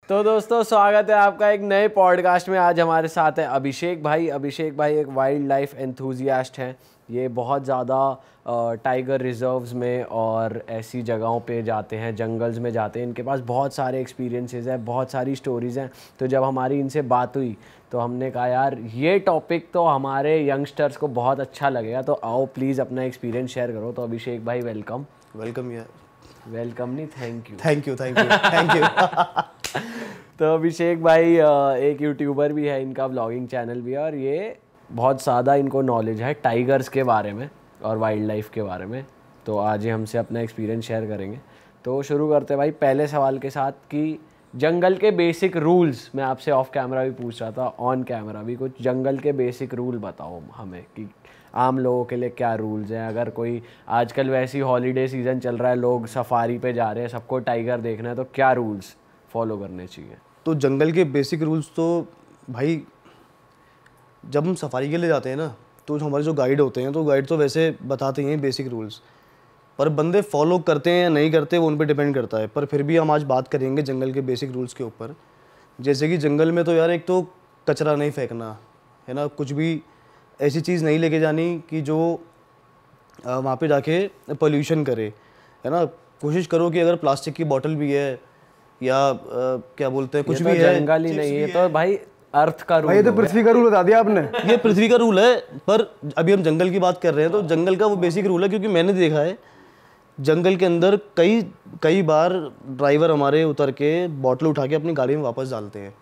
तो दोस्तों स्वागत है आपका एक नए पॉडकास्ट में। आज हमारे साथ है अभिषेक भाई। अभिषेक भाई एक वाइल्ड लाइफ एंथुजियास्ट हैं। ये बहुत ज़्यादा टाइगर रिजर्व्स में और ऐसी जगहों पे जाते हैं, जंगल्स में जाते हैं। इनके पास बहुत सारे एक्सपीरियंसेस हैं, बहुत सारी स्टोरीज़ हैं। तो जब हमारी इनसे बात हुई तो हमने कहा यार ये टॉपिक तो हमारे यंगस्टर्स को बहुत अच्छा लगेगा, तो आओ प्लीज़ अपना एक्सपीरियंस शेयर करो। तो अभिषेक भाई वेलकम। वेलकम यार। वेलकम नहीं, thank you. Thank you thank you thank you. तो अभिषेक भाई एक यूट्यूबर भी है, इनका व्लॉगिंग चैनल भी है और ये बहुत ज़्यादा इनको नॉलेज है टाइगर्स के बारे में और वाइल्ड लाइफ के बारे में। तो आज ये हमसे अपना एक्सपीरियंस शेयर करेंगे। तो शुरू करते हैं भाई पहले सवाल के साथ कि जंगल के बेसिक रूल्स। मैं आपसे ऑफ कैमरा भी पूछ रहा था, ऑन कैमरा भी। कुछ जंगल के बेसिक रूल बताओ हमें कि आम लोगों के लिए क्या रूल्स हैं। अगर कोई आजकल वैसी हॉलीडे सीज़न चल रहा है, लोग सफारी पे जा रहे हैं, सबको टाइगर देखना है, तो क्या रूल्स फॉलो करने चाहिए? तो जंगल के बेसिक रूल्स तो भाई जब हम सफारी के लिए जाते हैं ना, तो हमारे जो गाइड होते हैं तो गाइड तो वैसे बताते हैं बेसिक रूल्स, पर बंदे फॉलो करते हैं या नहीं करते वो उन पर डिपेंड करता है। पर फिर भी हम आज बात करेंगे जंगल के बेसिक रूल्स के ऊपर। जैसे कि जंगल में तो यार एक तो कचरा नहीं फेंकना है ना, कुछ भी ऐसी चीज़ नहीं लेके जानी कि जो वहाँ पे जाके पोल्यूशन करे, है ना। कोशिश करो कि अगर प्लास्टिक की बोतल भी है या क्या बोलते हैं कुछ भी है, जंगल ही नहीं है तो भाई अर्थ का रूल। ये तो पृथ्वी का रूल बता दिया आपने। ये पृथ्वी का रूल है, पर अभी हम जंगल की बात कर रहे हैं तो जंगल का वो बेसिक रूल है। क्योंकि मैंने देखा है जंगल के अंदर कई बार ड्राइवर हमारे उतर के बॉटल उठा के अपनी गाड़ी में वापस डालते हैं,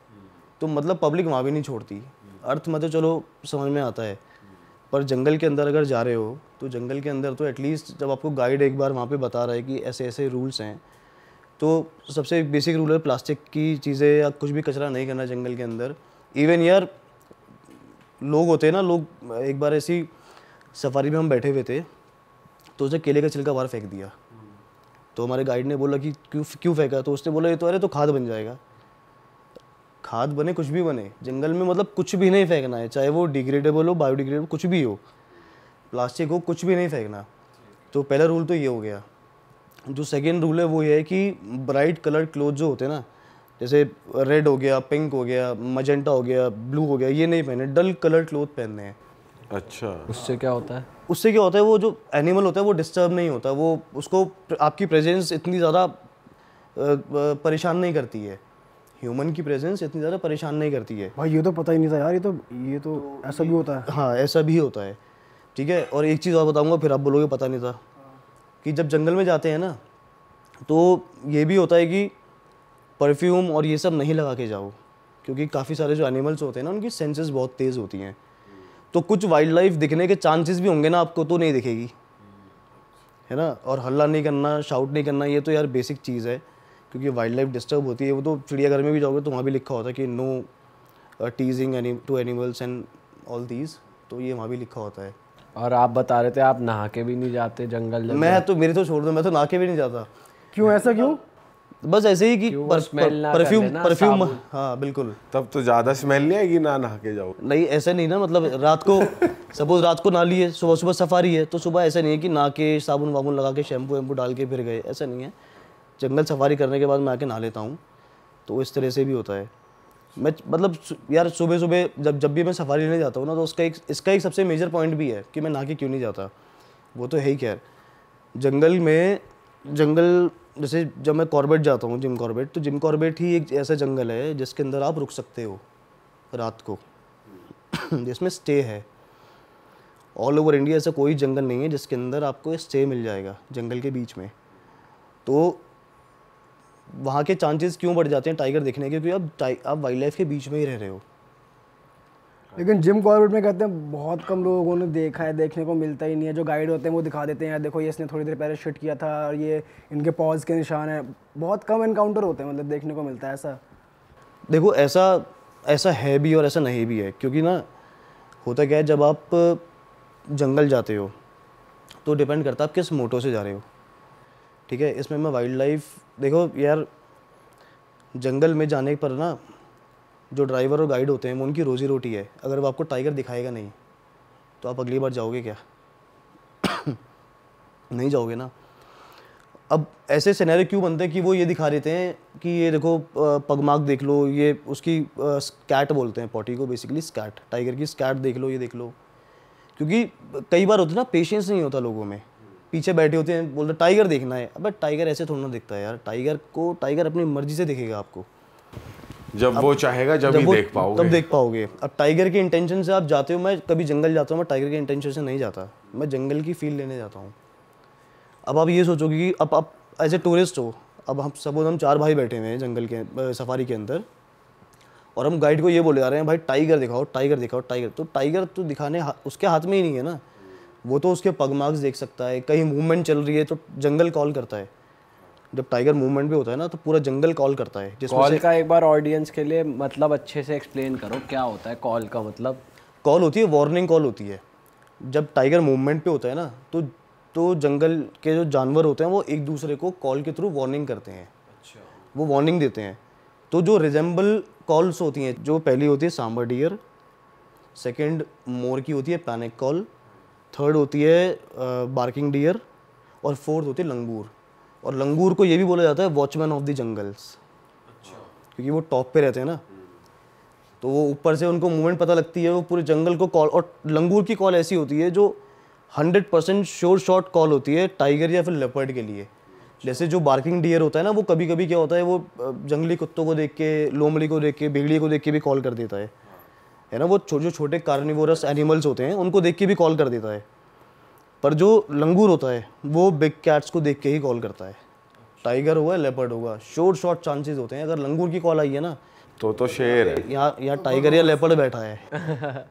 तो मतलब पब्लिक वहाँ भी नहीं छोड़ती। अर्थ में तो चलो समझ में आता है, पर जंगल के अंदर अगर जा रहे हो तो जंगल के अंदर तो एटलीस्ट जब आपको गाइड एक बार वहाँ पे बता रहा है कि ऐसे ऐसे रूल्स हैं, तो सबसे बेसिक रूल है प्लास्टिक की चीज़ें या कुछ भी कचरा नहीं करना जंगल के अंदर। इवन यार लोग होते हैं ना, लोग एक बार ऐसी सफारी में हम बैठे हुए थे तो उसे केले का छिलका बाहर फेंक दिया। तो हमारे गाइड ने बोला कि क्यों फेंका, तो उसने बोला ये तो अरे तो खाद बन जाएगा। खाद बने कुछ भी बने, जंगल में मतलब कुछ भी नहीं फेंकना है, चाहे वो डिग्रेडेबल हो, बायोडिग्रेडेबल, कुछ भी हो, प्लास्टिक हो, कुछ भी नहीं फेंकना। तो पहला रूल तो ये हो गया। जो सेकेंड रूल है वो ये है कि ब्राइट कलर्ड क्लोथ जो होते हैं ना, जैसे रेड हो गया, पिंक हो गया, मजेंटा हो गया, ब्लू हो गया, ये नहीं पहने, डल कलर्ड क्लोथ पहनने हैं। अच्छा, उससे क्या होता है? उससे क्या होता है, वो जो एनिमल होता है वो डिस्टर्ब नहीं होता, वो उसको आपकी प्रेजेंस इतनी ज़्यादा परेशान नहीं करती है। ह्यूमन की प्रेजेंस इतनी ज़्यादा परेशान नहीं करती है। भाई ये तो पता ही नहीं था यार, ये तो ऐसा भी होता है। हाँ ऐसा भी होता है, ठीक है। और एक चीज़ और बताऊंगा, फिर आप बोलोगे पता नहीं था, कि जब जंगल में जाते हैं ना तो ये भी होता है कि परफ्यूम और ये सब नहीं लगा के जाओ, क्योंकि काफ़ी सारे जो एनिमल्स होते हैं ना उनकी सेंसेस बहुत तेज़ होती हैं। तो कुछ वाइल्ड लाइफ दिखने के चांसेस भी होंगे ना आपको, तो नहीं दिखेगी, है ना। और हल्ला नहीं करना, शाउट नहीं करना, ये तो यार बेसिक चीज़ है, क्योंकि वाइल्ड लाइफ डिस्टर्ब होती है। वो तो चिड़ियाघर में भी जाओगे तो वहाँ भी लिखा होता है कि no teasing to animals and all these, तो ये वहाँ भी लिखा होता है। और आप बता रहे थे आप नहा के भी नहीं जाते जंगल? मैं तो मेरी तो छोड़ दो, मैं तो नहा के भी नहीं जाता। क्यों, ऐसा क्यों? बस ऐसे ही कि परफ्यूम। हाँ बिल्कुल। तब तो ज़्यादा स्मेल नहीं आएगी ना नहा के जाओ? नहीं ऐसा नहीं ना, मतलब रात को सपोज रात को नहा लिए, सुबह सुबह सफारी है तो सुबह ऐसा नहीं है कि नहा के साबुन वाबुन लगा के शैम्पू वैम्पू डाल के फिर गए, ऐसा नहीं है। जंगल सफारी करने के बाद मैं आके नहा लेता हूँ, तो इस तरह से भी होता है। मैं मतलब यार सुबह सुबह जब भी मैं सफारी लेने जाता हूँ ना, तो इसका एक सबसे मेजर पॉइंट भी है कि मैं नहा के क्यों नहीं जाता। वो तो है ही क्या, जंगल जैसे जब मैं कॉर्बेट जाता हूँ, जिम कॉर्बेट, तो जिम कॉर्बेट ही एक ऐसा जंगल है जिसके अंदर आप रुक सकते हो रात को जिसमें स्टे है। ऑल ओवर इंडिया ऐसा कोई जंगल नहीं है जिसके अंदर आपको स्टे मिल जाएगा जंगल के बीच में। तो वहाँ के चांसेस क्यों बढ़ जाते हैं टाइगर देखने के, क्योंकि आप वाइल्ड लाइफ के बीच में ही रह रहे हो। लेकिन जिम कॉर्बेट में कहते हैं बहुत कम लोगों ने देखा है, देखने को मिलता ही नहीं है। जो गाइड होते हैं वो दिखा देते हैं, यार देखो ये इसने थोड़ी देर पहले शूट किया था और ये इनके पॉज के निशान है। बहुत कम एनकाउंटर होते हैं, मतलब देखने को मिलता है ऐसा। देखो ऐसा है भी और ऐसा नहीं भी है, क्योंकि ना होता क्या है, जब आप जंगल जाते हो तो डिपेंड करता है आप किस मोटो से जा रहे हो, ठीक है। इसमें मैं वाइल्ड लाइफ, देखो यार जंगल में जाने पर ना जो ड्राइवर और गाइड होते हैं वो उनकी रोजी रोटी है। अगर वो आपको टाइगर दिखाएगा नहीं तो आप अगली बार जाओगे क्या नहीं जाओगे ना। अब ऐसे सिनेरियो क्यों बनते हैं कि वो ये दिखा देते हैं कि ये देखो पगमार्क देख लो, ये उसकी स्कैट बोलते हैं पॉटी को, बेसिकली स्कैट, टाइगर की स्कैट देख लो, ये देख लो। क्योंकि कई बार होता है ना, पेशेंस नहीं होता लोगों में, पीछे बैठे होते हैं, बोलते टाइगर देखना है। अब टाइगर ऐसे थोड़ा ना दिखता है यार, टाइगर अपनी मर्जी से दिखेगा आपको, जब वो चाहेगा जब ही देख पाओगे, तब देख पाओगे। अब टाइगर के इंटेंशन से आप जाते हो, मैं कभी जंगल जाता हूँ, मैं टाइगर के इंटेंशन से नहीं जाता, मैं जंगल की फील लेने जाता हूँ। अब आप ये सोचोगे कि अब आप एज ए टूरिस्ट हो, अब हम 4 भाई बैठे हुए हैं जंगल के सफारी के अंदर, और हम गाइड को ये बोले जा रहे हैं भाई टाइगर दिखाओ, टाइगर दिखाओ, टाइगर। तो टाइगर तो दिखाने उसके हाथ में ही नहीं है ना, वो तो उसके पगमार्क्स देख सकता है, कहीं मूवमेंट चल रही है तो जंगल कॉल करता है। जब टाइगर मूवमेंट पे होता है ना तो पूरा जंगल कॉल करता है। कॉल का एक बार ऑडियंस के लिए मतलब अच्छे से एक्सप्लेन करो, क्या होता है कॉल का मतलब? कॉल होती है, वार्निंग कॉल होती है। जब टाइगर मूवमेंट पे होता है ना तो जंगल के जो जानवर होते हैं वो एक दूसरे को कॉल के थ्रू वार्निंग करते हैं। अच्छा, वो वार्निंग देते हैं। तो जो रिजेंबल कॉल्स होती हैं, जो पहली होती है सांबर डियर, सेकंड मोर की होती है पैनिक कॉल, थर्ड होती है बार्किंग डियर, और फोर्थ होती है लंगूर। और लंगूर को ये भी बोला जाता है वॉचमैन ऑफ द जंगल्स। अच्छा, क्योंकि वो टॉप पे रहते हैं ना, तो वो ऊपर से उनको मूवमेंट पता लगती है, वो पूरे जंगल को कॉल। और लंगूर की कॉल ऐसी होती है जो 100% श्योर शॉट कॉल होती है टाइगर या फिर लेपर्ड के लिए। जैसे जो बार्किंग डियर होता है ना, वो कभी कभी क्या होता है, वो जंगली कुत्तों को देख के, लोमड़ी को देख के, बिगड़ी को देख के भी कॉल कर देता है ना। वो जो छोटे कार्निवोरस एनिमल्स होते हैं उनको देख के भी कॉल कर देता है। पर जो लंगूर होता है वो बिग कैट्स को देख के ही कॉल करता है। टाइगर होगा, लेपर्ड होगा, श्योर शॉट चांसेस होते हैं। अगर लंगूर की कॉल आई है ना तो शेर है, यहाँ टाइगर या लेपर्ड बैठा है।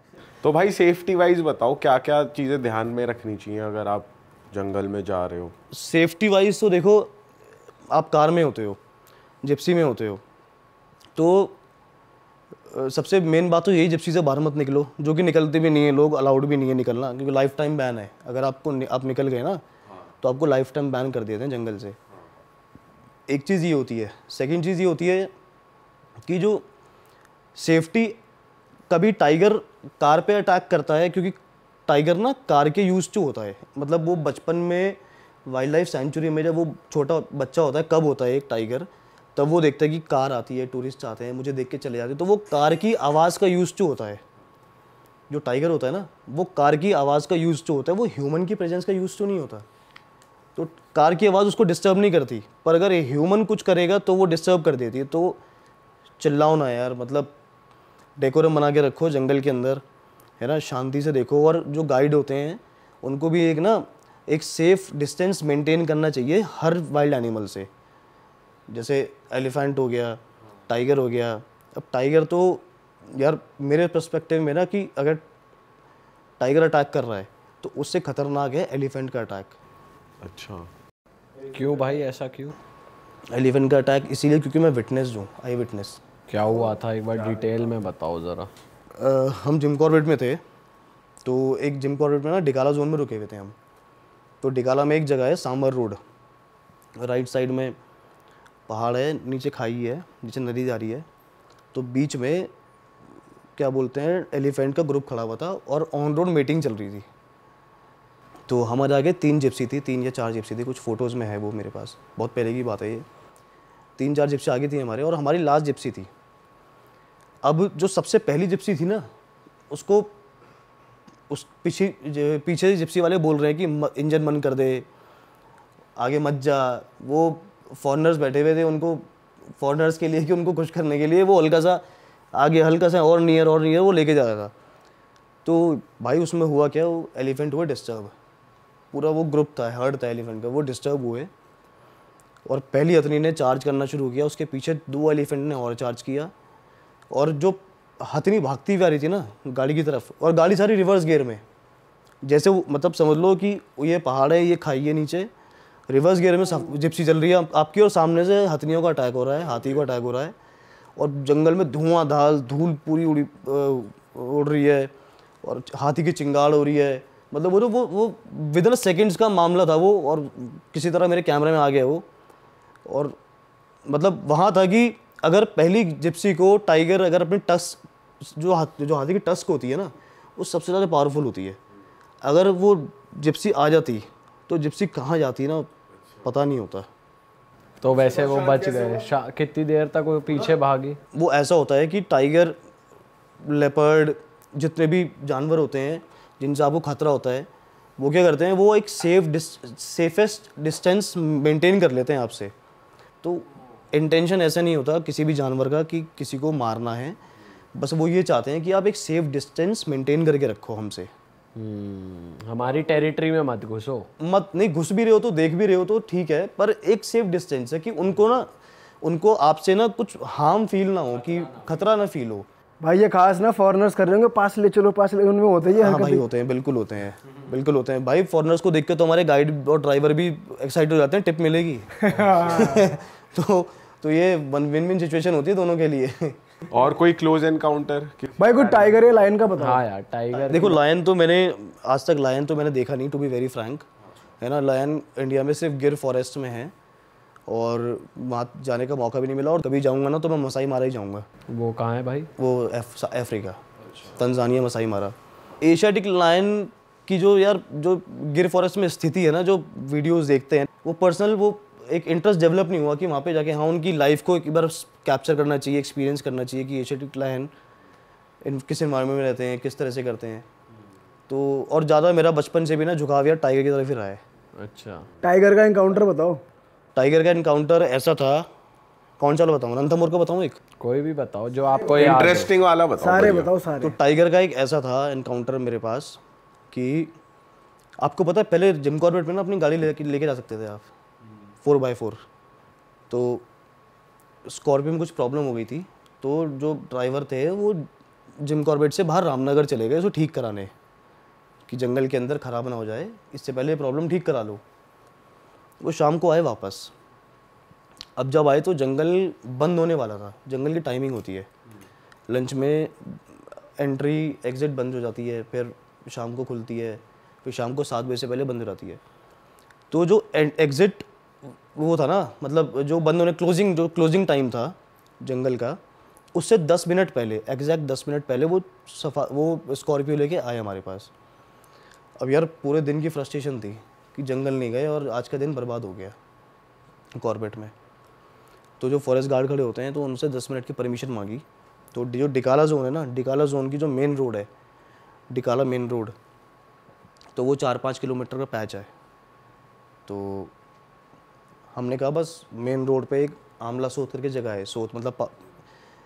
तो भाई सेफ्टी वाइज बताओ क्या क्या चीज़ें ध्यान में रखनी चाहिए अगर आप जंगल में जा रहे हो? सेफ्टी वाइज तो देखो, आप कार में होते हो, जिप्सी में होते हो, तो सबसे मेन बात तो यही, जिप्सी से बाहर मत निकलो, जो कि निकलते भी नहीं है लोग, अलाउड भी नहीं है निकलना, क्योंकि लाइफ टाइम बैन है। अगर आप निकल गए ना तो आपको लाइफ टाइम बैन कर देते हैं जंगल से। एक चीज़ ये होती है। सेकंड चीज़ ये होती है कि जो सेफ्टी, कभी टाइगर कार पे अटैक करता है, क्योंकि टाइगर ना कार के यूज टू होता है। मतलब वो बचपन में वाइल्ड लाइफ सेंचुरी में जब वो छोटा बच्चा होता है, कब होता है एक टाइगर, तब वो देखता है कि कार आती है, टूरिस्ट आते हैं, मुझे देख के चले जाते हैं, तो वो कार की आवाज़ का यूज टू होता है। जो टाइगर होता है ना, वो कार की आवाज़ का यूज टू होता है, वो ह्यूमन की प्रेजेंस का यूज टू नहीं होता। तो कार की आवाज़ उसको डिस्टर्ब नहीं करती, पर अगर ह्यूमन कुछ करेगा तो वो डिस्टर्ब कर देती है। तो चिल्लाओ ना यार, मतलब डेकोरम बना के रखो जंगल के अंदर, है ना, शांति से देखो। और जो गाइड होते हैं उनको भी एक सेफ डिस्टेंस मेंटेन करना चाहिए हर वाइल्ड एनिमल से। जैसे एलिफेंट हो गया, टाइगर हो गया। अब टाइगर तो यार मेरे पर्सपेक्टिव में ना, कि अगर टाइगर अटैक कर रहा है तो उससे खतरनाक है एलिफेंट का अटैक। अच्छा, क्यों भाई, ऐसा क्यों? एलिफेंट का अटैक इसीलिए क्योंकि मैं विटनेस हूँ, आई विटनेस। क्या हुआ था एक बार डिटेल में बताओ ज़रा। हम जिम कॉर्बेट में थे, तो एक जिम कॉर्बेट में ना डिकाला जोन में रुके हुए थे हम। तो डिकाला में एक जगह है सांबर रोड, राइट साइड में पहाड़ है, नीचे खाई है, नीचे नदी जा रही है, तो बीच में क्या बोलते हैं एलिफेंट का ग्रुप खड़ा हुआ था और ऑन रोड मीटिंग चल रही थी। तो हमारे आगे 3 जिप्सी थी, 3 या 4 जिप्सी थी, कुछ फ़ोटोज़ में है वो मेरे पास, बहुत पहले की बात है ये। 3-4 जिप्सी आगे थी हमारे, और हमारी लास्ट जिप्सी थी। अब जो सबसे पहली जिप्सी थी ना, उसको उस पीछे जिप्सी वाले बोल रहे हैं कि इंजन बंद कर दे, आगे मत जा। वो फॉरेनर्स बैठे हुए थे, उनको फॉरेनर्स के लिए कि उनको खुश करने के लिए वो हल्का सा आगे, हल्का सा और नियर वो लेके जा रहा था। तो भाई उसमें हुआ क्या, वो एलिफेंट हुए डिस्टर्ब, पूरा वो ग्रुप था, हर्ड था एलिफेंट का, वो डिस्टर्ब हुए और पहली हथनी ने चार्ज करना शुरू किया। उसके पीछे 2 एलिफेंट ने और चार्ज किया, और जो हथनी भागती हुई आ रही थी ना गाड़ी की तरफ, और गाड़ी सारी रिवर्स गियर में, जैसे वो मतलब समझ लो कि ये पहाड़ है, ये खाई है नीचे, रिवर्स गियर में जिप्सी चल रही है आपकी, और सामने से हथनियों का अटैक हो रहा है, हाथी का अटैक हो रहा है, और जंगल में धुआंधार धूल पूरी उड़ रही है, और हाथी की चिंगाड़ हो रही है। मतलब वो विद इन सेकेंड्स का मामला था वो, और किसी तरह मेरे कैमरे में आ गया वो। और मतलब वहाँ था कि अगर पहली जिप्सी को टाइगर अगर अपनी टस्क, जो हाथी की टस्क होती है ना, वो सबसे ज़्यादा पावरफुल होती है। अगर वो जिप्सी आ जाती तो जिप्सी कहाँ जाती ना, पता नहीं होता। तो वैसे वो बच गए, कितनी देर तक वो पीछे भागी? वो ऐसा होता है कि टाइगर, लेपर्ड, जितने भी जानवर होते हैं जिनसे आपको खतरा होता है, वो क्या करते हैं, वो एक सेफेस्ट डिस्टेंस मेंटेन कर लेते हैं आपसे। तो इंटेंशन ऐसा नहीं होता किसी भी जानवर का कि किसी को मारना है, बस वो ये चाहते हैं कि आप एक सेफ डिस्टेंस मेंटेन करके रखो हमसे। हमारी टेरिटरी में मत घुसो। मत नहीं, घुस भी रहे हो तो देख भी रहे हो तो ठीक है, पर एक सेफ डिस्टेंस है कि उनको आपसे ना कुछ हार्म फील ना हो, कि खतरा ना फील हो। भाई ये खास ना फॉरेनर्स कर रहे होंगे, पास ले चलो पास ले, उनमें होता ही है। हाँ भाई होते हैं, बिल्कुल होते हैं, बिल्कुल होते हैं भाई। फॉरेनर्स को देख के तो हमारे गाइड और ड्राइवर भी एक्साइटेड हो जाते हैं, टिप मिलेगी। तो ये विन विन सिचुएशन होती है दोनों के लिए। और कोई क्लोज एनकाउंटर? भाई कोई टाइगर या लायन का बताओ। हाँ यार, टाइगर। देखो लायन तो मैंने आज तक देखा नहीं, टू बी वेरी फ्रैंक, है ना। लायन इंडिया में सिर्फ गिर फॉरेस्ट में है और वहाँ जाने का मौका भी नहीं मिला, और कभी जाऊँगा ना तो मैं मसाई मारा ही जाऊँगा। वो कहाँ है भाई? वो अफ्रीका, तंजानिया मसाई मारा। एशियाटिक लायन की जो गिर फॉरेस्ट में स्थिति है ना, जो वीडियोस देखते हैं, वो पर्सनल वो एक इंटरेस्ट डेवलप नहीं हुआ कि वहाँ पे जाके हाँ उनकी लाइफ को एक बार कैप्चर करना चाहिए, एक्सपीरियंस करना चाहिए कि एशियाटिक लायन किस एनवायरनमेंट में रहते हैं, किस तरह से करते हैं। तो और ज़्यादा मेरा बचपन से भी ना झुकाव यार टाइगर की तरफ ही रहा है। अच्छा, टाइगर का एनकाउंटर बताओ। टाइगर का एनकाउंटर ऐसा था, कौन सा बताऊँ, रणथंभौर का बताऊँ? एक कोई भी बताओ जो आपको याद हो। इंटरेस्टिंग वाला बताओ। सारे बताओ सारे। तो टाइगर का एक ऐसा था एनकाउंटर मेरे पास कि आपको पता है पहले जिम कॉर्बेट में ना अपनी गाड़ी लेके जा सकते थे आप 4x4। तो स्कॉर्पियो में कुछ प्रॉब्लम हो गई थी, तो जो ड्राइवर थे वो जिम कॉर्बेट से बाहर रामनगर चले गए उसको ठीक कराने, कि जंगल के अंदर ख़राब ना हो जाए, इससे पहले प्रॉब्लम ठीक करा लो। वो शाम को आए वापस। अब जब आए तो जंगल बंद होने वाला था, जंगल की टाइमिंग होती है, लंच में एंट्री एग्ज़िट बंद हो जाती है, फिर शाम को खुलती है, फिर शाम को 7 बजे से पहले बंद हो जाती है। तो जो एग्ज़िट वो था ना, मतलब जो बंद होने क्लोजिंग टाइम था जंगल का, उससे 10 मिनट पहले, एग्जैक्ट 10 मिनट पहले वो स्कॉर्पियो लेके आए हमारे पास। अब यार पूरे दिन की फ्रस्ट्रेशन थी कि जंगल नहीं गए और आज का दिन बर्बाद हो गया कॉर्बेट में। तो जो फॉरेस्ट गार्ड खड़े होते हैं तो उनसे 10 मिनट की परमिशन मांगी। तो जो डिकाला जोन है ना, डिकाला जोन की जो मेन रोड है, डिकाला मेन रोड, तो वो 4-5 किलोमीटर का पैच है। तो हमने कहा बस मेन रोड पे एक आमला सोत करके जगह है, सोत मतलब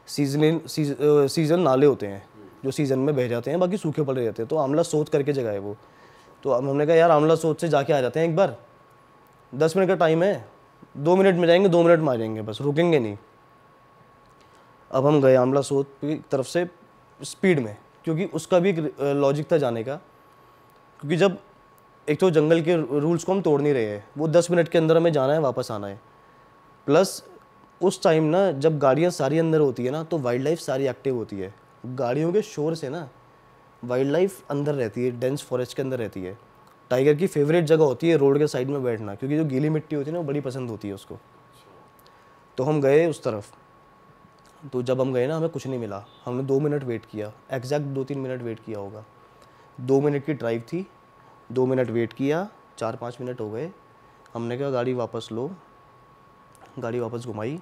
सीजन नाले होते हैं जो सीज़न में बह जाते हैं, बाकी सूखे पड़े रहते हैं, तो आमला सोत करके जगह है वो। तो अब हमने कहा यार आमला सोत से जाके आ जाते हैं एक बार, 10 मिनट का टाइम है, 2 मिनट में जाएंगे, 2 मिनट में आ जाएंगे, बस रुकेंगे नहीं। अब हम गए आमला सोत की तरफ से स्पीड में, क्योंकि उसका भी एक लॉजिक था जाने का, क्योंकि जब एक तो जंगल के रूल्स को हम तोड़ नहीं रहे हैं, वो 10 मिनट के अंदर हमें जाना है, वापस आना है। प्लस उस टाइम ना जब गाड़ियाँ सारी अंदर होती है ना, तो वाइल्ड लाइफ सारी एक्टिव होती है। गाड़ियों के शोर से ना वाइल्ड लाइफ अंदर रहती है, डेंस फॉरेस्ट के अंदर रहती है। टाइगर की फेवरेट जगह होती है रोड के साइड में बैठना, क्योंकि जो गीली मिट्टी होती है ना वो बड़ी पसंद होती है उसको। तो हम गए उस तरफ। तो जब हम गए ना हमें कुछ नहीं मिला, हमने 2 मिनट वेट किया, एग्जैक्ट 2-3 मिनट वेट किया होगा। 2 मिनट की ड्राइव थी, 2 मिनट वेट किया, 4-5 मिनट हो गए। हमने कहा गाड़ी वापस लो, गाड़ी वापस घुमाई।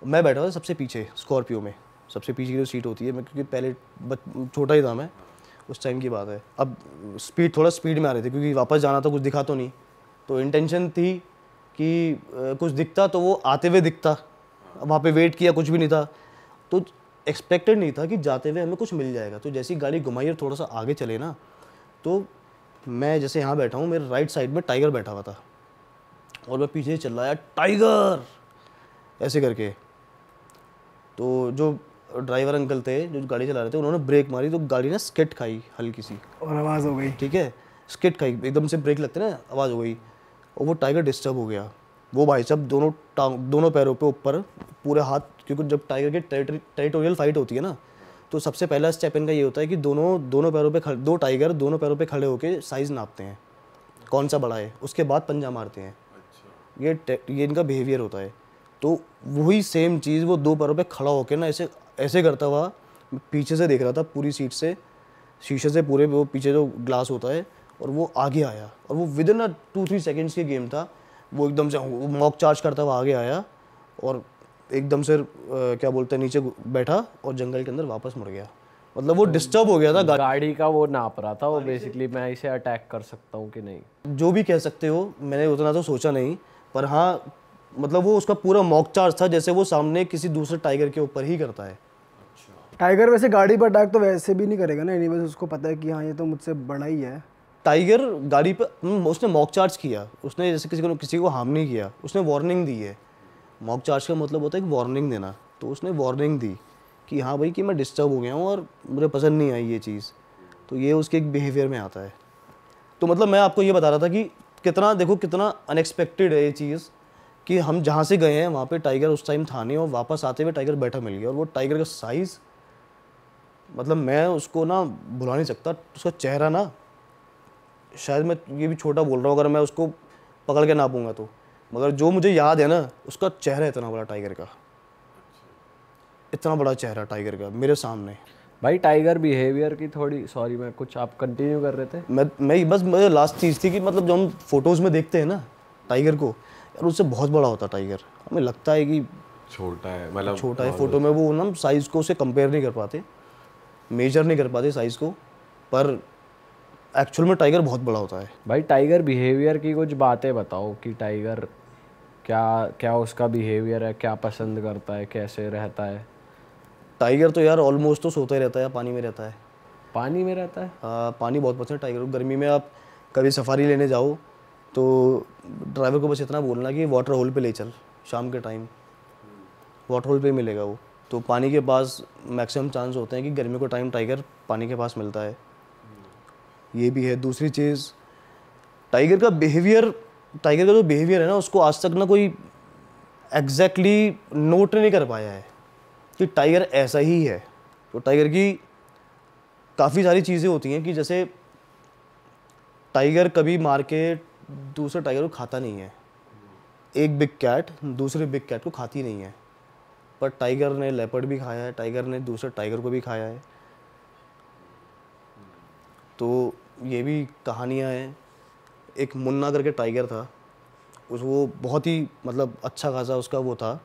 मैं बैठा था सबसे पीछे स्कॉर्पियो में, सबसे पीछे की जो सीट होती है, मैं क्योंकि पहले छोटा ही था मैं, उस टाइम की बात है। अब थोड़ा स्पीड में आ रहे थे क्योंकि वापस जाना था, कुछ दिखा तो नहीं, तो इंटेंशन थी कि कुछ दिखता तो वो आते हुए दिखता। वहाँ पे वेट किया, कुछ भी नहीं था, तो एक्सपेक्टेड नहीं था कि जाते हुए हमें कुछ मिल जाएगा। तो जैसी गाड़ी घुमाई और थोड़ा सा आगे चले ना, तो मैं जैसे यहाँ बैठा हूँ, मेरे राइट साइड में टाइगर बैठा हुआ था और मैं पीछे चल रहा है टाइगर ऐसे करके। तो जो ड्राइवर अंकल थे जो गाड़ी चला रहे थे, उन्होंने ब्रेक मारी तो गाड़ी ने स्किट खाई हल्की सी, और आवाज़ हो गई। ठीक है, स्किट खाई, एकदम से ब्रेक लगते ना, आवाज़ हो गई और वो टाइगर डिस्टर्ब हो गया। वो भाई साहब दोनों पैरों पे ऊपर पूरे हाथ, क्योंकि जब टाइगर की टेरिटोरियल फाइट होती है ना, तो सबसे पहला स्टेप इनका ये होता है कि दोनों पैरों पे दो टाइगर दोनों पैरों पे खड़े होकर साइज़ नापते हैं कौन सा बड़ा है, उसके बाद पंजा मारते हैं। ये इनका बिहेवियर होता है। तो वही सेम चीज़ वो 2 पैरों पे खड़ा होकर ना ऐसे करता हुआ पीछे से देख रहा था, पूरी सीट से, शीशे से पूरे वो पीछे जो ग्लास होता है, और वो आगे आया और वो विदिन 2-3 सेकेंड्स की गेम था। वो एकदम से मॉक चार्ज करता हुआ आगे आया और एकदम से क्या बोलते हैं नीचे बैठा और जंगल के अंदर वापस मुड़ गया। मतलब वो डिस्टर्ब हो गया था गाड़ी का वो नाप रहा था वो बेसिकली, मैं इसे अटैक कर सकता हूँ कि नहीं। जो भी कह सकते हो, मैंने उतना तो सोचा नहीं, पर हाँ मतलब वो उसका पूरा मॉक चार्ज था जैसे वो सामने किसी दूसरे टाइगर के ऊपर ही करता है। टाइगर वैसे गाड़ी पर अटैक तो वैसे भी नहीं करेगा ना, एनीवेज उसको पता है कि हाँ ये तो मुझसे बड़ा ही है। टाइगर गाड़ी पर उसने मॉक चार्ज किया, उसने जैसे किसी को हार्म नहीं किया, उसने वार्निंग दी है। मॉक चार्ज का मतलब होता है कि वार्निंग देना, तो उसने वार्निंग दी कि हाँ भाई कि मैं डिस्टर्ब हो गया हूँ और मुझे पसंद नहीं आई ये चीज़, तो ये उसके एक बिहेवियर में आता है। तो मतलब मैं आपको ये बता रहा था कि कितना देखो कितना अनएक्सपेक्टेड है ये चीज़ कि हम जहाँ से गए हैं वहाँ पे टाइगर उस टाइम था नहीं और वापस आते हुए टाइगर बैठा मिल गया। और वो टाइगर का साइज़ मतलब मैं उसको ना भुला नहीं सकता। उसका चेहरा ना, शायद मैं ये भी छोटा बोल रहा हूँ अगर मैं उसको पकड़ के नापूंगा तो, मगर जो मुझे याद है ना उसका चेहरा इतना बड़ा टाइगर का, इतना बड़ा चेहरा टाइगर का मेरे सामने। भाई टाइगर बिहेवियर की थोड़ी, सॉरी मैं कुछ, आप कंटिन्यू कर रहे थे। मैं बस मुझे लास्ट चीज़ थी कि मतलब जो हम फोटोज़ में देखते हैं ना टाइगर को, यार उससे बहुत बड़ा होता टाइगर। हमें लगता है कि छोटा है, मतलब छोटा है फोटो में, वो ना साइज़ को उसे कंपेयर नहीं कर पाते, मेजर नहीं कर पाते साइज़ को, पर एक्चुअल में टाइगर बहुत बड़ा होता है। भाई टाइगर बिहेवियर की कुछ बातें बताओ कि टाइगर क्या क्या उसका बिहेवियर है, क्या पसंद करता है, कैसे रहता है। टाइगर तो यार ऑलमोस्ट तो सोता ही रहता है, पानी में रहता है। पानी में रहता है? पानी बहुत पसंद है टाइगर को। गर्मी में आप कभी सफारी लेने जाओ तो ड्राइवर को बस इतना बोलना कि वाटर होल पे ले चल, शाम के टाइम वाटर होल पे मिलेगा वो। तो पानी के पास मैक्सिमम चांस होते हैं कि गर्मी को टाइम टाइगर पानी के पास मिलता है, ये भी है। दूसरी चीज़ टाइगर का जो बिहेवियर है ना, उसको आज तक ना कोई एग्जैक्टली नोट नहीं कर पाया है कि टाइगर ऐसा ही है। तो टाइगर की काफ़ी सारी चीज़ें होती हैं कि जैसे टाइगर कभी मार के दूसरे टाइगर को खाता नहीं है। एक बिग कैट दूसरे बिग कैट को खाती नहीं है, पर टाइगर ने लेपर्ड भी खाया है, टाइगर ने दूसरे टाइगर को भी खाया है। तो ये भी कहानियाँ हैं। एक मुन्ना करके टाइगर था, वो बहुत ही मतलब अच्छा खासा उसका वो था,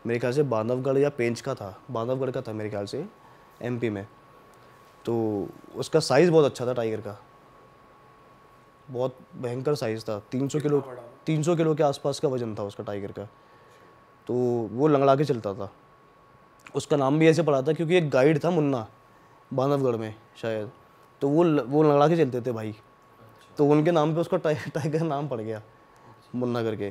मेरे ख्याल से बांधवगढ़ या पेंच का था, बांधवगढ़ का था मेरे ख्याल से, एमपी में। तो उसका साइज़ बहुत अच्छा था टाइगर का, बहुत भयंकर साइज़ था। 300 किलो के आसपास का वजन था उसका टाइगर का। तो वो लंगड़ा के चलता था। उसका नाम भी ऐसे पड़ा था क्योंकि एक गाइड था मुन्ना बांधवगढ़ में शायद, तो वो लंगड़ा के चलते थे भाई, तो उनके नाम पे उसका टाइगर नाम पड़ गया मुन्ना करके।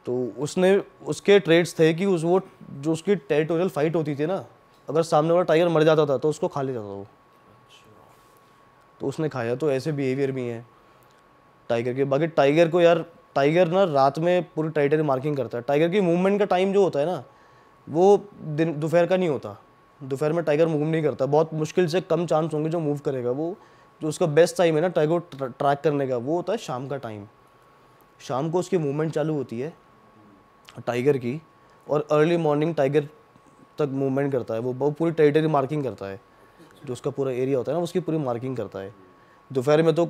तो उसके ट्रेड्स थे कि वो जो उसकी टेरिटोरियल फाइट होती थी ना, अगर सामने वाला टाइगर मर जाता था तो उसको खा लेता था वो, तो उसने खाया। तो ऐसे बिहेवियर भी हैं टाइगर के। बाकी टाइगर को यार, टाइगर ना रात में पूरी टेरिटरी मार्किंग करता है। टाइगर की मूवमेंट का टाइम जो होता है ना, वो दोपहर का नहीं होता। दोपहर में टाइगर मूव नहीं करता, बहुत मुश्किल से कम चांस होंगे जो मूव करेगा। वो जो उसका बेस्ट टाइम है ना टाइगर को ट्रैक करने का, वो होता है शाम का टाइम। शाम को उसकी मूवमेंट चालू होती है टाइगर की, और अर्ली मॉर्निंग टाइगर तक मूवमेंट करता है। वो पूरी टेरिटरी मार्किंग करता है, जो उसका पूरा एरिया होता है ना उसकी पूरी मार्किंग करता है। दोपहर में तो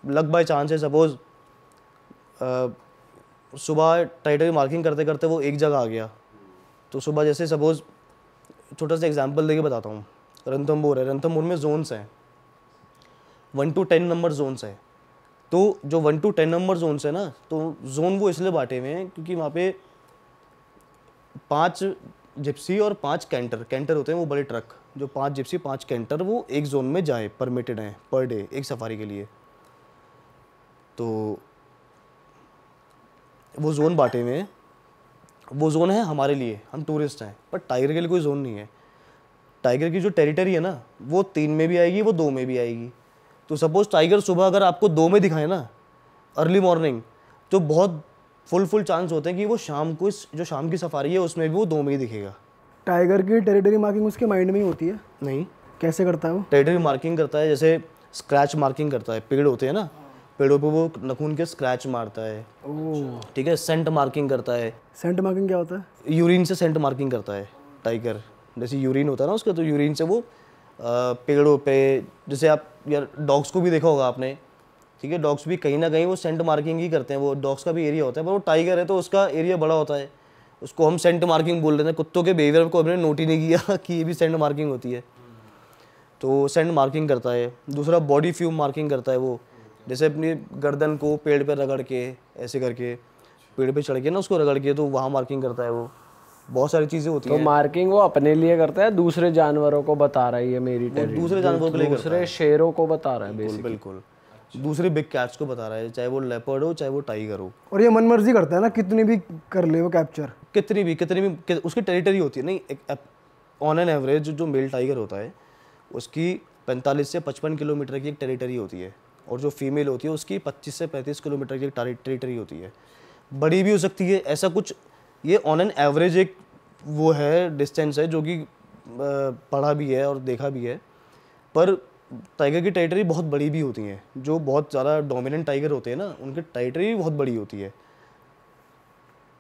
लग बाय चांस है, सपोज सुबह टेरिटरी मार्किंग करते करते वो एक जगह आ गया, तो सुबह जैसे सपोज छोटा सा एग्जांपल देके बताता हूँ, रणथंभौर है, रणथंभौर में जोन्स हैं, 1 to 10 नंबर जोन्स हैं। तो जो 1 to 10 नंबर जोन्स है ना, तो जोन वो इसलिए बांटे हुए हैं क्योंकि वहाँ पे 5 जिप्सी और 5 कैंटर होते हैं, वो बड़े ट्रक, जो 5 जिप्सी 5 कैंटर वो एक जोन में जाए, परमिटेड हैं पर डे एक सफारी के लिए। तो वो जोन बांटे हुए हैं। वो जोन है हमारे लिए, हम टूरिस्ट हैं, पर टाइगर के लिए कोई जोन नहीं है। टाइगर की जो टेरिटरी है ना, वो 3 में भी आएगी, वो 2 में भी आएगी। तो सपोज टाइगर सुबह अगर आपको 2 में दिखाए ना अर्ली मॉर्निंग, तो बहुत फुल चांस होते हैं कि वो शाम को जो शाम की सफारी है उसमें भी वो 2 में ही दिखेगा। टाइगर की टेरिटरी मार्किंग उसके माइंड में ही होती है? नहीं, कैसे करता है वो? टेरिटरी मार्किंग करता है, जैसे स्क्रैच मार्किंग करता है। पेड़ होते हैं ना, पेड़ों पे वो नखून के स्क्रैच मारता है, ठीक है। सेंट मार्किंग करता है। सेंट मार्किंग क्या होता है? यूरिन से सेंट मार्किंग करता है टाइगर। जैसे यूरिन होता है ना उसका, तो यूरिन से वो पेड़ों पे, जैसे आप यार डॉग्स को भी देखा होगा आपने ठीक है, डॉग्स भी कहीं ना कहीं वो सेंट मार्किंग ही करते हैं, वो डॉग्स का भी एरिया होता है, पर वो टाइगर है तो उसका एरिया बड़ा होता है, उसको हम सेंट मार्किंग बोल रहे थे। कुत्तों के बिहेवियर को हमने नोट ही नहीं किया कि ये भी सेंट मार्किंग होती है, तो सेंट मार्किंग करता है। दूसरा बॉडी फ्यूम मार्किंग करता है वो, जैसे अपनी गर्दन को पेड़ पे रगड़ के ऐसे करके, पेड़ पे चढ़ के ना उसको रगड़ के, तो वहाँ मार्किंग करता है वो। बहुत सारी चीज़ें होती तो हैं। मार्किंग वो अपने लिए करता है, दूसरे जानवरों को बता रहा है ये मेरी दूसरे जानवरों के लिए करता दूसरे शेरों को बता रहा है बिल्कुल बिल्कुल, दूसरे बिग कैट्स को बता रहा है, चाहे वो लेपर्ड हो चाहे वो टाइगर हो। और ये मनमर्जी करता है ना, कितनी भी कर ले वो कैप्चर। कितनी भी उसकी टेरिटरी होती है। नहीं, ऑन एन एवरेज जो मेल टाइगर होता है उसकी 45 से 55 किलोमीटर की एक टेरिटरी होती है, और जो फीमेल होती है उसकी 25 से 35 किलोमीटर की एक टेरिटरी होती है। बड़ी भी हो सकती है, ऐसा कुछ, ये ऑन एन एवरेज एक वो है, डिस्टेंस है जो कि पढ़ा भी है और देखा भी है। पर टाइगर की टेरिटरी बहुत बड़ी भी होती हैं, जो बहुत ज़्यादा डोमिनेंट टाइगर होते हैं ना, उनकी टेरिटरी भी बहुत बड़ी होती है।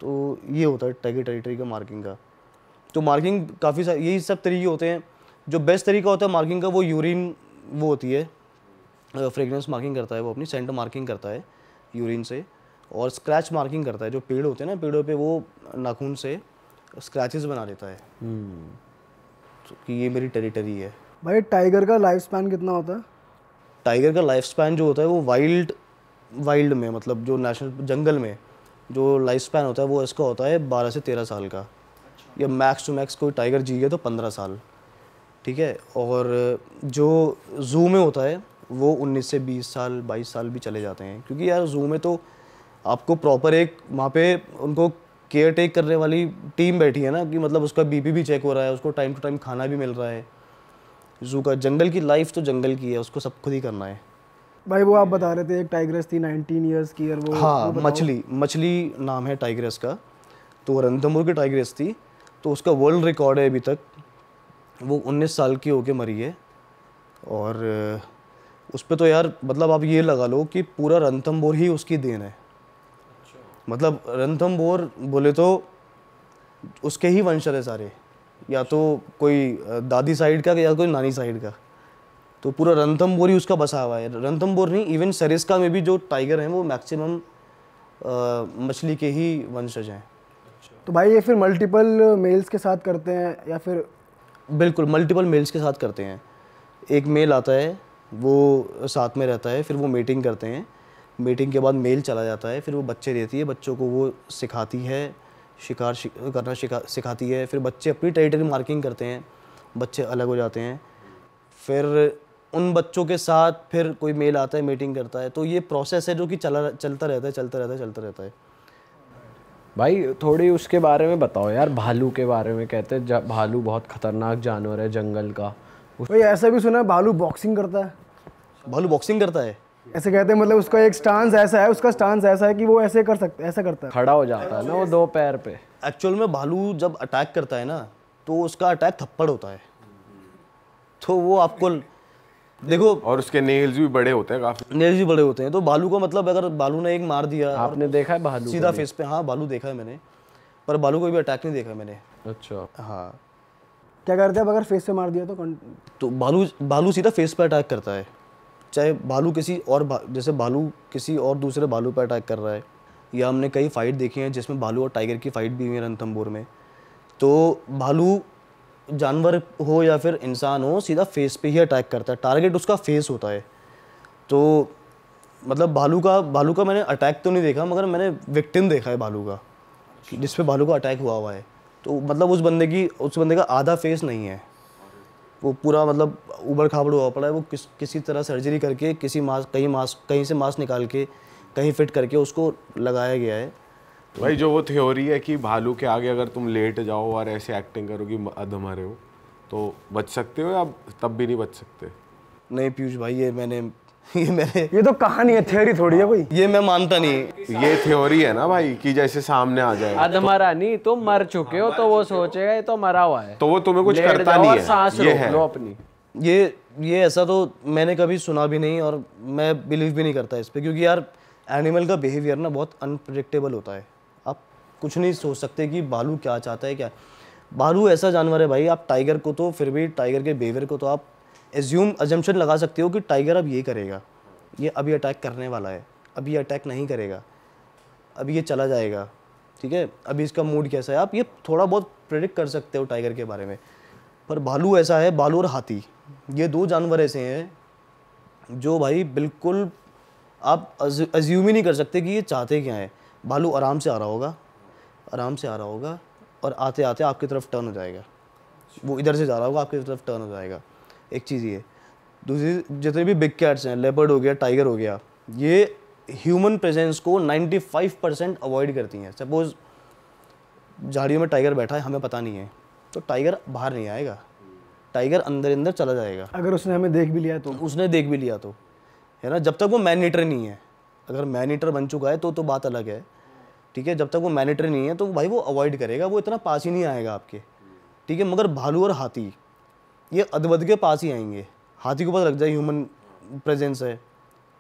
तो ये होता है टाइगर टेरिटरी का मार्किंग का। तो मार्किंग काफ़ी सारे यही सब तरीके होते हैं। जो बेस्ट तरीका होता है मार्किंग का वो यूरिन वो होती है, फ्रेगनेंस मार्किंग करता है वो, अपनी सेंट मार्किंग करता है यूरिन से, और स्क्रैच मार्किंग करता है, जो पेड़ होते हैं ना, पेड़ों पे वो नाखून से स्क्रैचेस बना देता है, तो कि ये मेरी टेरिटरी है। भाई टाइगर का लाइफ स्पैन कितना होता है? टाइगर का लाइफ स्पैन जो होता है वो वाइल्ड में, मतलब जो नेशनल जंगल में जो लाइफ स्पैन होता है वो इसका होता है 12 से 13 साल का, या मैक्स टू मैक्स कोई टाइगर जी गया तो 15 साल, ठीक है। और जो ज़ू में होता है वो 19 से 20 साल 22 साल भी चले जाते हैं, क्योंकि यार ज़ू में तो आपको प्रॉपर एक वहाँ पे उनको केयर टेक करने वाली टीम बैठी है ना, कि मतलब उसका बीपी भी चेक हो रहा है, उसको टाइम टू टाइम खाना भी मिल रहा है। ज़ू का, जंगल की लाइफ तो जंगल की है, उसको सब खुद ही करना है। भाई वो आप बता रहे थे एक टाइग्रेस थी 19 इयर्स की, और वो हाँ, मछली नाम है टाइग्रेस का, तो रणथंभौर की टाइग्रेस थी, तो उसका वर्ल्ड रिकॉर्ड है अभी तक, वो 19 साल की होके मरी है। और उस पर तो यार मतलब आप ये लगा लो कि पूरा रणथंभौर ही उसकी देन है। मतलब रणथंभौर बोले तो उसके ही वंशज है सारे, या तो कोई दादी साइड का या कोई नानी साइड का, तो पूरा रणथंभौर ही उसका बसा हुआ है। रणथंभौर नहीं, इवन सरिस्का में भी जो टाइगर हैं वो मैक्सिमम मछली के ही वंशज हैं। तो भाई ये फिर मल्टीपल मेल्स के साथ करते हैं या फिर? बिल्कुल मल्टीपल मेल्स के साथ करते हैं। एक मेल आता है वो साथ में रहता है, फिर वो मीटिंग करते हैं, मीटिंग के बाद मेल चला जाता है, फिर वो बच्चे देती है, बच्चों को वो सिखाती है, शिकार करना सिखाती है। फिर बच्चे अपनी टेरिटरी मार्किंग करते हैं, बच्चे अलग हो जाते हैं, फिर उन बच्चों के साथ फिर कोई मेल आता है, मीटिंग करता है। तो ये प्रोसेस है जो कि चलता रहता है। भाई थोड़ी उसके बारे में बताओ यार, भालू के बारे में। कहते हैं भालू बहुत खतरनाक जानवर है जंगल का। भाई ऐसा भी सुना है भालू बॉक्सिंग करता है। भालू बॉक्सिंग करता है? ऐसे कहते हैं, मतलब उसका एक स्टांस ऐसा है, उसका स्टांस ऐसा है कि वो ऐसे कर सकता है, ऐसा करता है, खड़ा हो जाता है ना वो 2 पैर पे। एक्चुअल में भालू जब अटैक करता है ना, तो उसका अटैक थप्पड़ होता है, तो वो आपको देखो, और उसके नेल्स भी बड़े होते हैं, काफी नेल्स भी बड़े होते हैं। तो भालू का मतलब अगर भालू ने एक मार दिया, आपने देखा है भालू सीधा फेस पे? हाँ भालू देखा है मैंने, पर भालू को भी अटैक नहीं देखा मैंने। अच्छा, हाँ। क्या करते हैं अब अगर फेस पे मार दिया तो? भालू सीधा फेस पे अटैक करता है, चाहे भालू किसी और जैसे भालू किसी और दूसरे भालू पे अटैक कर रहा है, या हमने कई फाइट देखी हैं जिसमें भालू और टाइगर की फाइट भी हुई है रणथंभौर में। तो भालू जानवर हो या फिर इंसान हो, सीधा फेस पे ही अटैक करता है, टारगेट उसका फेस होता है। तो मतलब भालू का मैंने अटैक तो नहीं देखा, मगर मैंने विक्टिम देखा है भालू का, जिस पे भालू का अटैक हुआ है। तो मतलब उस बंदे का आधा फेस नहीं है, वो पूरा मतलब उबड़ खाबड़ हुआ पड़ा है। वो किसी तरह सर्जरी करके कहीं से मांस निकाल के कहीं फिट करके उसको लगाया गया है। भाई जो वो थ्योरी है कि भालू के आगे अगर तुम लेट जाओ और ऐसे एक्टिंग करो कि अधमरे हो तो बच सकते हो, या तब भी नहीं बच सकते? नहीं पीयूष भाई, ये तो कहानी है, थ्योरी थोड़ी है कोई। ये मैं मानता नहीं। ये थ्योरी है ना भाई, कि जैसे सामने आ जाए। अधमरा नहीं, तुम मर चुके हो तो वो सोचेगा ये तो मरा हुआ है, तो वो तुम्हें कुछ लेट करता जाओ नहीं और है, सांस ये रोक है। लो अपनी। ये ऐसा तो मैंने कभी सुना भी नहीं, और मैं बिलीव भी नहीं करता इस पे, क्योंकि यार एनिमल का बिहेवियर ना बहुत अनप्रेडिक्टेबल होता है। आप कुछ नहीं सोच सकते कि भालू क्या चाहता है। क्या भालू ऐसा जानवर है भाई, आप टाइगर को तो फिर भी, टाइगर के बिहेवियर को तो आप अजम्पशन लगा सकते हो कि टाइगर अब ये करेगा, ये अभी अटैक करने वाला है, अभी अटैक नहीं करेगा, अभी ये चला जाएगा, ठीक है, अभी इसका मूड कैसा है, आप ये थोड़ा बहुत प्रेडिक्ट कर सकते हो टाइगर के बारे में। पर भालू ऐसा है, भालू और हाथी, ये 2 जानवर ऐसे हैं जो भाई बिल्कुल आप अज्यूम ही नहीं कर सकते कि ये चाहते क्या है। भालू आराम से आ रहा होगा, आराम से आ रहा होगा, और आते आते आपकी तरफ टर्न हो जाएगा। वो इधर से जा रहा होगा, आपकी तरफ टर्न हो जाएगा। एक चीज़ ये। दूसरी, जितने भी बिग कैट्स हैं, लेपर्ड हो गया, टाइगर हो गया, ये ह्यूमन प्रेजेंस को 95% अवॉइड करती हैं। सपोज झाड़ियों में टाइगर बैठा है, हमें पता नहीं है, तो टाइगर बाहर नहीं आएगा, टाइगर अंदर अंदर चला जाएगा। अगर उसने हमें देख भी लिया तो, उसने देख भी लिया तो, है ना, जब तक वो मैन ईटर नहीं है। अगर मैन ईटर बन चुका है तो बात अलग है, ठीक है। जब तक वो मैन ईटर नहीं है तो भाई वो अवॉइड करेगा, वो इतना पास ही नहीं आएगा आपके, ठीक है। मगर भालू और हाथी ये अदबद के पास ही आएंगे। हाथी को पता लग जाए ह्यूमन प्रेजेंस है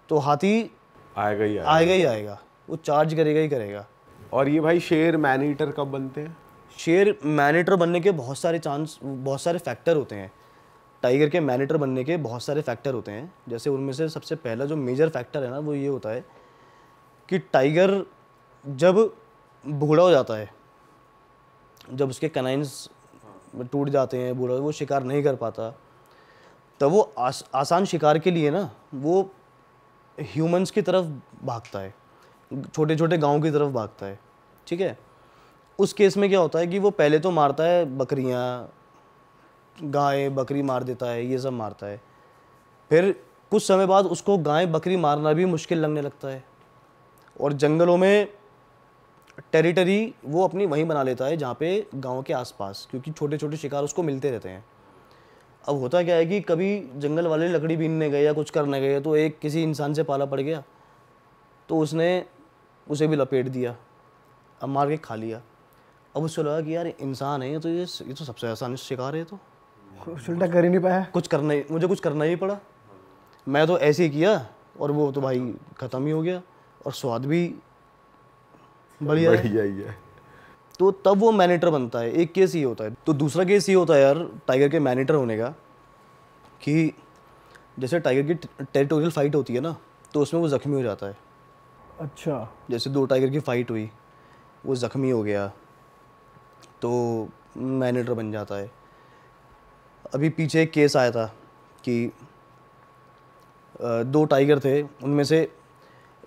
तो हाथी आएगा ही आएगा, वो चार्ज करेगा ही करेगा। और ये भाई शेर मैन ईटर कब बनते हैं? शेर मैन ईटर बनने के बहुत सारे फैक्टर होते हैं। टाइगर के मैन ईटर बनने के बहुत सारे फैक्टर होते हैं। जैसे उनमें से सबसे पहला जो मेजर फैक्टर है ना, वो ये होता है कि टाइगर जब बूढ़ा हो जाता है, जब उसके कनाइंस टूट जाते हैं, बूढ़ा, वो शिकार नहीं कर पाता, तब वो आसान शिकार के लिए ना वो ह्यूमंस की तरफ भागता है, छोटे छोटे गांव की तरफ भागता है, ठीक है। उस केस में क्या होता है कि वो पहले तो मारता है बकरियां, गाय बकरी मार देता है, ये सब मारता है। फिर कुछ समय बाद उसको गाय बकरी मारना भी मुश्किल लगने लगता है, और जंगलों में टेरिटरी वो अपनी वहीं बना लेता है जहाँ पे गांव के आसपास, क्योंकि छोटे छोटे शिकार उसको मिलते रहते हैं। अब होता क्या है कि कभी जंगल वाले लकड़ी बीनने गए या कुछ करने गए तो एक किसी इंसान से पाला पड़ गया, तो उसने उसे भी लपेट दिया, अब मार के खा लिया। अब उसको लगा कि यार इंसान है, तो ये तो सबसे आसान शिकार है, तो उल्टा कर ही नहीं पाया, मुझे कुछ करना ही पड़ा। मैं तो ऐसे ही किया और वो तो भाई ख़त्म ही हो गया, और स्वाद भी बढ़िया ही है। तो तब वो मैनेटर बनता है। एक केस ये होता है। तो दूसरा केस ये होता है यार टाइगर के मैनेटर होने का, कि जैसे टाइगर की टेरिटोरियल फाइट होती है ना, तो उसमें वो ज़ख्मी हो जाता है। अच्छा, जैसे 2 टाइगर की फाइट हुई, वो ज़ख्मी हो गया तो मैनेटर बन जाता है। अभी पीछे एक केस आया था कि 2 टाइगर थे, उनमें से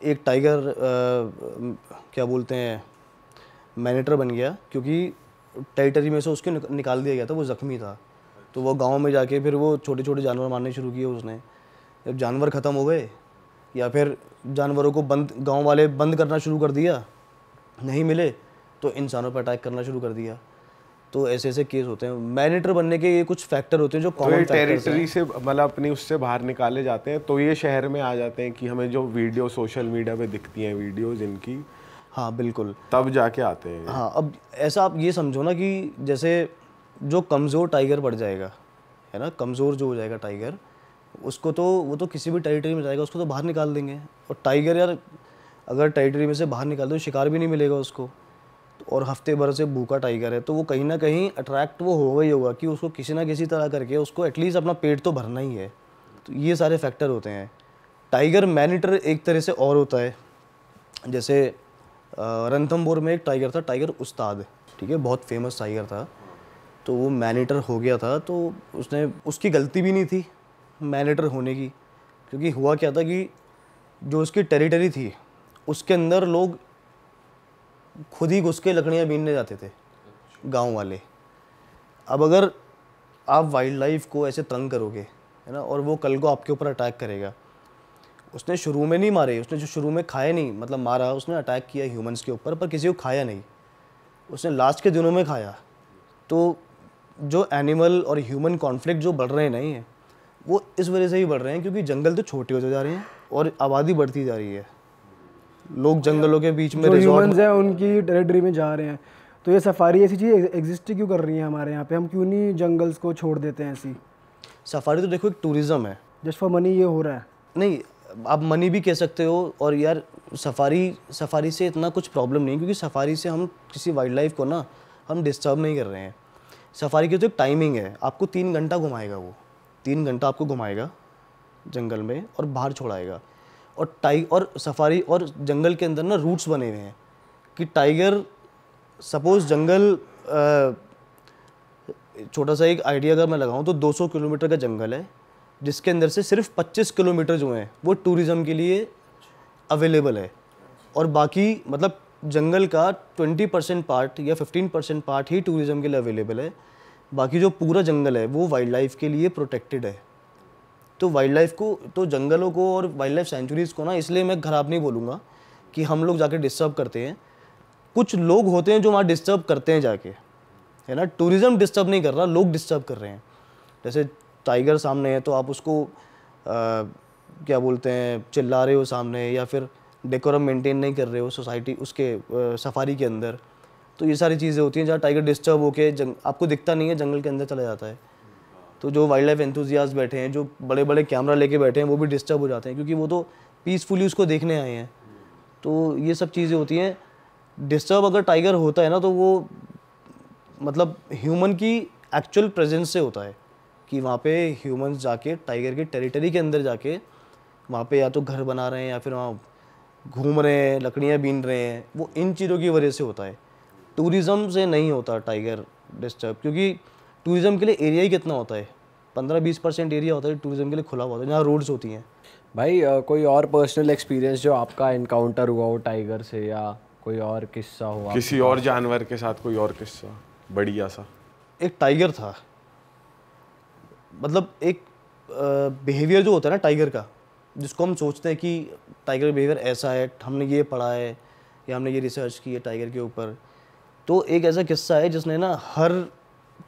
एक टाइगर क्या बोलते हैं मैनेटर बन गया, क्योंकि टेरिटरी में से उसको निकाल दिया गया था, वो ज़ख्मी था। तो वो गांव में जाके फिर वो छोटे छोटे जानवर मारने शुरू किए उसने। जब जानवर ख़त्म हो गए या फिर जानवरों को गांव वाले बंद करना शुरू कर दिया, नहीं मिले, तो इंसानों पर अटैक करना शुरू कर दिया। तो ऐसे ऐसे केस होते हैं। मैनेटर बनने के ये कुछ फैक्टर होते हैं जो कॉमन टेरिटरी से मतलब अपनी उससे बाहर निकाले जाते हैं, तो ये शहर में आ जाते हैं कि हमें जो वीडियो सोशल मीडिया पे दिखती हैं वीडियोस इनकी, हाँ बिल्कुल, तब जाके आते हैं। हाँ, अब ऐसा आप ये समझो ना कि जैसे जो कमज़ोर टाइगर पड़ जाएगा, है ना, कमज़ोर जो हो जाएगा टाइगर, उसको तो वो तो किसी भी टेरिटरी में जाएगा, उसको तो बाहर निकाल देंगे। और टाइगर यार अगर टेरिटरी में से बाहर निकाल दो, शिकार भी नहीं मिलेगा उसको, और हफ्ते भर से भूखा टाइगर है, तो वो कहीं ना कहीं अट्रैक्ट वो होगा ही होगा कि उसको किसी ना किसी तरह करके उसको एटलीस्ट अपना पेट तो भरना ही है। तो ये सारे फैक्टर होते हैं। टाइगर मैनेटर एक तरह से और होता है। जैसे रणथंभौर में एक टाइगर था, टाइगर उस्ताद, ठीक है, बहुत फेमस टाइगर था। तो वो मैनेटर हो गया था, तो उसकी गलती भी नहीं थी मैनेटर होने की, क्योंकि हुआ क्या था कि जो उसकी टेरिटरी थी उसके अंदर लोग खुद ही घुस के लकड़ियाँ बीनने जाते थे, गांव वाले। अब अगर आप वाइल्ड लाइफ को ऐसे तंग करोगे, है ना, और वो कल को आपके ऊपर अटैक करेगा। उसने शुरू में नहीं मारे, उसने जो शुरू में खाए नहीं, मतलब मारा, उसने अटैक किया ह्यूमंस के ऊपर, पर किसी को खाया नहीं, उसने लास्ट के दिनों में खाया। तो जो एनिमल और ह्यूमन कॉन्फ्लिक्ट जो बढ़ रहे हैं नहीं है, वो इस वजह से ही बढ़ रहे हैं क्योंकि जंगल तो छोटे होते जा रहे हैं और आबादी बढ़ती जा रही है। लोग जंगलों के बीच में ह्यूमंस हैं उनकी टेरिटरी में जा रहे हैं। तो ये सफारी ऐसी चीज़ एग्जिस्ट क्यों कर रही है हमारे यहाँ पे? हम क्यों नहीं जंगल्स को छोड़ देते हैं ऐसी? सफारी तो देखो एक टूरिज्म है, जस्ट फॉर मनी ये हो रहा है। नहीं, आप मनी भी कह सकते हो। और यार सफारी से इतना कुछ प्रॉब्लम नहीं, क्योंकि सफारी से हम किसी वाइल्ड लाइफ को ना हम डिस्टर्ब नहीं कर रहे हैं। सफारी की तो एक टाइमिंग है, आपको 3 घंटा घुमाएगा, वो 3 घंटा आपको घुमाएगा जंगल में और बाहर छोड़ाएगा। और सफारी और जंगल के अंदर ना रूट्स बने हुए हैं कि टाइगर सपोज जंगल छोटा सा एक आइडिया अगर मैं लगाऊं तो 200 किलोमीटर का जंगल है, जिसके अंदर से सिर्फ 25 किलोमीटर जो हैं वो टूरिज़्म के लिए अवेलेबल है, और बाकी मतलब जंगल का 20% पार्ट या 15% पार्ट ही टूरिज़्म के लिए अवेलेबल है। बाकी जो पूरा जंगल है वो वाइल्ड लाइफ के लिए प्रोटेक्टेड है। तो वाइल्ड लाइफ को, तो जंगलों को और वाइल्ड लाइफ सेंचुरीज़ को ना, इसलिए मैं ख़राब नहीं बोलूँगा कि हम लोग जाके डिस्टर्ब करते हैं। कुछ लोग होते हैं जो वहाँ डिस्टर्ब करते हैं जाके, है ना। टूरिज़्म डिस्टर्ब नहीं कर रहा, लोग डिस्टर्ब कर रहे हैं। जैसे टाइगर सामने है तो आप उसको क्या बोलते हैं, चिल्ला रहे हो सामने, या फिर डेकोरम मेंटेन नहीं कर रहे हो सोसाइटी उसके सफारी के अंदर। तो ये सारी चीज़ें होती हैं जहाँ टाइगर डिस्टर्ब होके आपको दिखता नहीं है, जंगल के अंदर चला जाता है। तो जो वाइल्ड लाइफ एंथुजियास्ट बैठे हैं, जो बड़े बड़े कैमरा लेके बैठे हैं, वो भी डिस्टर्ब हो जाते हैं, क्योंकि वो तो पीसफुली उसको देखने आए हैं। तो ये सब चीज़ें होती हैं। डिस्टर्ब अगर टाइगर होता है ना, तो वो मतलब ह्यूमन की एक्चुअल प्रेजेंस से होता है कि वहाँ पे ह्यूमंस जाके टाइगर की टेरिटरी के अंदर जाके वहाँ पे या तो घर बना रहे हैं या फिर वहाँ घूम रहे हैं, लकड़ियाँ बीन रहे हैं। वो इन चीज़ों की वजह से होता है, टूरिज़्म से नहीं होता टाइगर डिस्टर्ब। क्योंकि टूरिज़्म के लिए एरिया ही कितना होता है, 15-20% एरिया होता है टूरिज़्म के लिए खुला हुआ होता है, जहाँ रोड्स होती हैं। भाई कोई और पर्सनल एक्सपीरियंस जो आपका इनकाउंटर हुआ हो टाइगर से, या कोई और किस्सा हुआ किसी और जानवर के साथ, कोई और किस्सा बढ़िया सा? एक टाइगर था, मतलब एक बिहेवियर जो होता है ना टाइगर का, जिसको हम सोचते हैं कि टाइगर बिहेवियर ऐसा है, हमने ये पढ़ा है या हमने ये रिसर्च की है टाइगर के ऊपर। तो एक ऐसा किस्सा है जिसने ना हर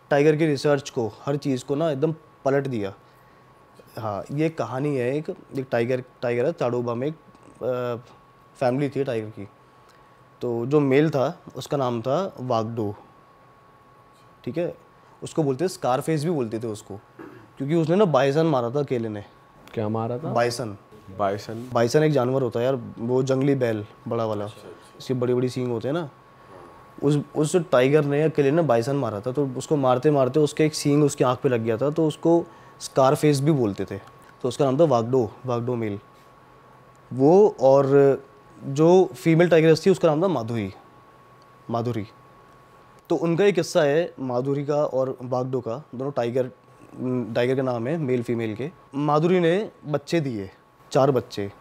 टाइगर की रिसर्च को, हर चीज़ को ना एकदम पलट दिया। हाँ, ये कहानी है, एक टाइगर है ताडोबा में। एक फैमिली थी टाइगर की। तो जो मेल था उसका नाम था वागडो, ठीक है। उसको बोलते स्कारफेस भी बोलते थे उसको, क्योंकि उसने ना बाइसन मारा था अकेले ने। क्या मारा था? बाइसन एक जानवर होता है यार, वो जंगली बैल बड़ा वाला, इसकी बड़ी बड़ी सींग होते हैं ना। उस टाइगर ने अकेले ने बाइसन मारा था। तो उसको मारते मारते उसके एक सींग उसकी आँख पे लग गया था, तो उसको स्कारफेस भी बोलते थे। तो उसका नाम था वागडो मेल वो। और जो फीमेल टाइगरस थी उसका नाम था माधुरी। तो उनका एक किस्सा है माधुरी का और वागडो का, दोनों टाइगर का नाम है, मेल फीमेल के। माधुरी ने बच्चे दिए, 4 बच्चे।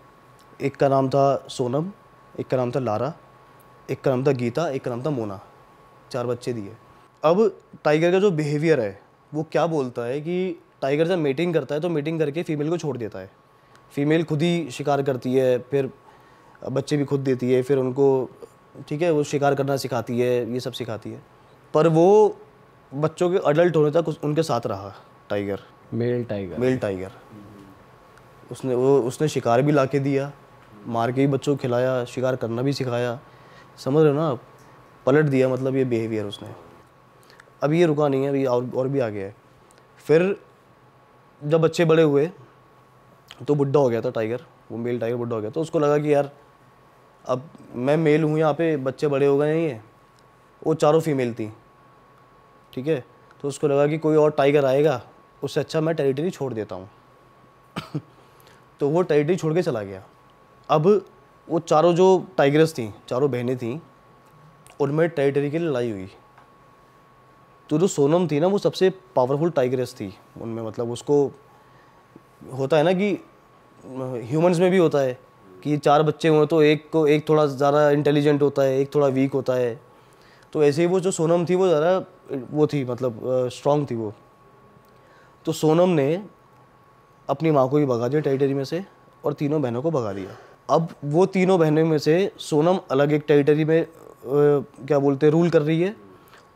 एक का नाम था सोनम, एक का नाम था लारा, एक का नाम था गीता, एक का नाम था मोना। 4 बच्चे दिए। अब टाइगर का जो बिहेवियर है वो क्या बोलता है कि टाइगर जब मीटिंग करता है तो मीटिंग करके फीमेल को छोड़ देता है। फीमेल खुद ही शिकार करती है, फिर बच्चे भी खुद देती है, फिर उनको, ठीक है, वो शिकार करना सिखाती है, ये सब सिखाती है। पर वो बच्चों के अडल्ट होने तक उनके साथ रहा टाइगर, मेल टाइगर। उसने शिकार भी लाके दिया, मार के ही बच्चों को खिलाया, शिकार करना भी सिखाया। समझ रहे हो ना आप? पलट दिया मतलब ये बिहेवियर उसने। अब ये रुका नहीं है, अभी और भी आ गया है। फिर जब बच्चे बड़े हुए तो बुढ़ा हो गया था टाइगर, वो मेल टाइगर बुढ़ा हो गया। तो उसको लगा कि यार अब मैं मेल हूँ, यहाँ पे बच्चे बड़े हो गए नहीं है। वो 4 फीमेल थी, ठीक है। तो उसको लगा कि कोई और टाइगर आएगा, उससे अच्छा मैं टेरिटरी छोड़ देता हूँ। तो वो टेरिटरी छोड़ के चला गया। अब वो 4 जो टाइगर्स थी, 4 बहनें थीं, उनमें टेरिटरी की लड़ाई हुई। तो जो सोनम थी ना, वो सबसे पावरफुल टाइगरेस थी उनमें। मतलब उसको होता है ना कि ह्यूमंस में भी होता है कि 4 बच्चे हुए तो एक थोड़ा ज़्यादा इंटेलिजेंट होता है, एक थोड़ा वीक होता है। तो ऐसे ही वो जो सोनम थी वो ज़्यादा वो थी, मतलब स्ट्रॉन्ग थी वो। तो सोनम ने अपनी माँ को भी भगा दिया टेरिटरी में से और तीनों बहनों को भगा दिया। अब वो तीनों बहनों में से सोनम अलग एक टेरिटरी में क्या बोलते हैं रूल कर रही है,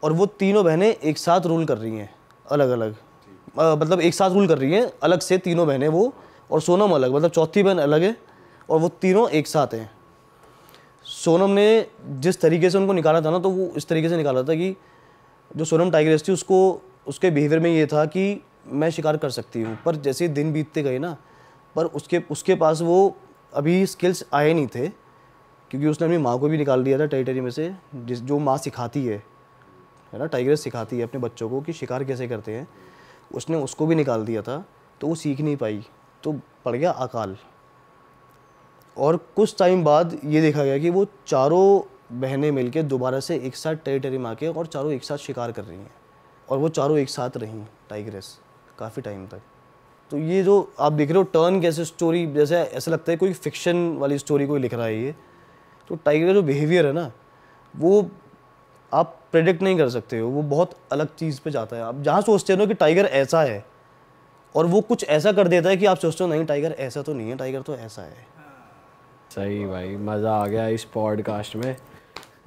और वो तीनों बहनें एक साथ रूल कर रही हैं अलग अलग। मतलब एक साथ रूल कर रही हैं अलग से तीनों बहनें वो, और सोनम अलग, मतलब चौथी बहन अलग है और वो तीनों एक साथ हैं। सोनम ने जिस तरीके से उनको निकाला था ना, तो वो इस तरीके से निकाला था कि जो सोनम टाइगरेस थी उसको, उसके बिहेवियर में ये था कि मैं शिकार कर सकती हूँ। पर जैसे दिन बीतते गए ना, पर उसके पास वो अभी स्किल्स आए नहीं थे, क्योंकि उसने अपनी माँ को भी निकाल दिया था टेरिटरी में से। जो माँ सिखाती है ना, टाइगरेस सिखाती है अपने बच्चों को कि शिकार कैसे करते हैं, उसने उसको भी निकाल दिया था। तो वो सीख नहीं पाई, तो पड़ गया अकाल। और कुछ टाइम बाद ये देखा गया कि वो चारों बहनें मिलके दोबारा से एक साथ टेरिटरी में आके और चारों एक साथ शिकार कर रही हैं, और वो चारों एक साथ रहीं टाइगरेस काफ़ी टाइम तक। तो ये जो आप देख रहे हो टर्न कैसे स्टोरी, जैसे ऐसा लगता है कोई फिक्शन वाली स्टोरी कोई लिख रहा है ये। तो टाइगर का जो बिहेवियर है ना, वो आप प्रेडिक्ट नहीं कर सकते हो, वो बहुत अलग चीज़ पे जाता है। आप जहाँ सोचते हो ना कि टाइगर ऐसा है और वो कुछ ऐसा कर देता है कि आप सोचते हो नहीं टाइगर ऐसा तो नहीं है, टाइगर तो ऐसा है। सही भाई, मज़ा आ गया इस पॉडकास्ट में।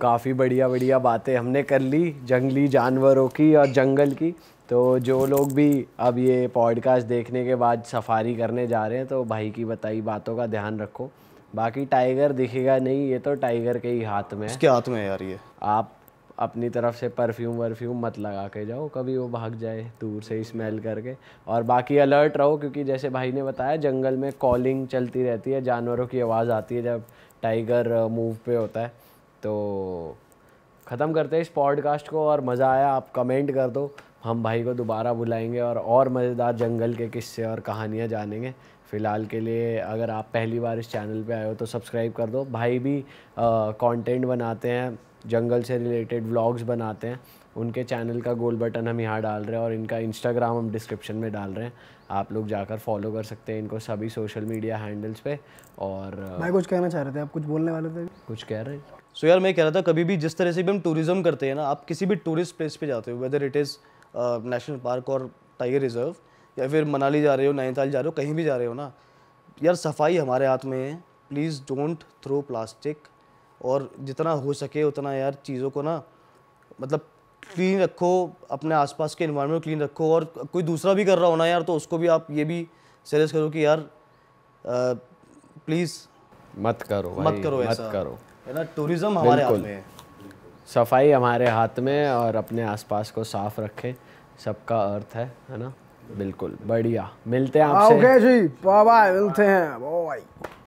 काफ़ी बढ़िया बढ़िया बातें हमने कर ली जंगली जानवरों की और जंगल की। तो जो लोग भी अब ये पॉडकास्ट देखने के बाद सफारी करने जा रहे हैं तो भाई की बताई बातों का ध्यान रखो। बाकी टाइगर दिखेगा नहीं, ये तो टाइगर के ही हाथ में है। इसके हाथ में है यार ये। आप अपनी तरफ से परफ्यूम मत लगा के जाओ, कभी वो भाग जाए दूर से ही स्मेल करके। और बाकी अलर्ट रहो, क्योंकि जैसे भाई ने बताया जंगल में कॉलिंग चलती रहती है, जानवरों की आवाज़ आती है जब टाइगर मूव पे होता है। तो ख़त्म करते हैं इस पॉडकास्ट को, और मज़ा आया आप कमेंट कर दो, हम भाई को दोबारा बुलाएंगे और मज़ेदार जंगल के किस्से और कहानियाँ जानेंगे। फ़िलहाल के लिए अगर आप पहली बार इस चैनल पे आए हो तो सब्सक्राइब कर दो। भाई भी कंटेंट बनाते हैं, जंगल से रिलेटेड व्लॉग्स बनाते हैं, उनके चैनल का गोल बटन हम यहाँ डाल रहे हैं और इनका इंस्टाग्राम हम डिस्क्रिप्शन में डाल रहे हैं। आप लोग जाकर फॉलो कर सकते हैं इनको सभी सोशल मीडिया हैंडल्स पे। और भाई कुछ कहना चाह रहे थे आप, कुछ बोलने वाले थे? कुछ कह रहे हैं? सो यार मैं कह रहा था, कभी भी जिस तरह से भी हम टूरिज्म करते हैं ना, आप किसी भी टूरिस्ट प्लेस पे जाते हो, whether it is national park और टाइगर रिजर्व, या फिर मनाली जा रहे हो, नैनीताल जा रहे हो, कहीं भी जा रहे हो ना यार, सफाई हमारे हाथ में है। प्लीज़ डोंट थ्रो प्लास्टिक, और जितना हो सके उतना यार चीज़ों को ना मतलब क्लीन रखो, अपने आसपास के एनवायरनमेंट क्लीन रखो। और कोई दूसरा भी कर रहा हो ना यार, तो उसको भी आप ये भी सजेस्ट करो कि यार प्लीज़ मत करो भाई, मत करो, ऐसा मत करो, है ना। टूरिज्म हमारे हाथ बिल्कुल। में है, सफाई हमारे हाथ में है, और अपने आसपास को साफ रखें, सबका अर्थ है ना। बिल्कुल बढ़िया, मिलते हैं आपसे। ओके जी, बाय बाय, मिलते हैं, बाय।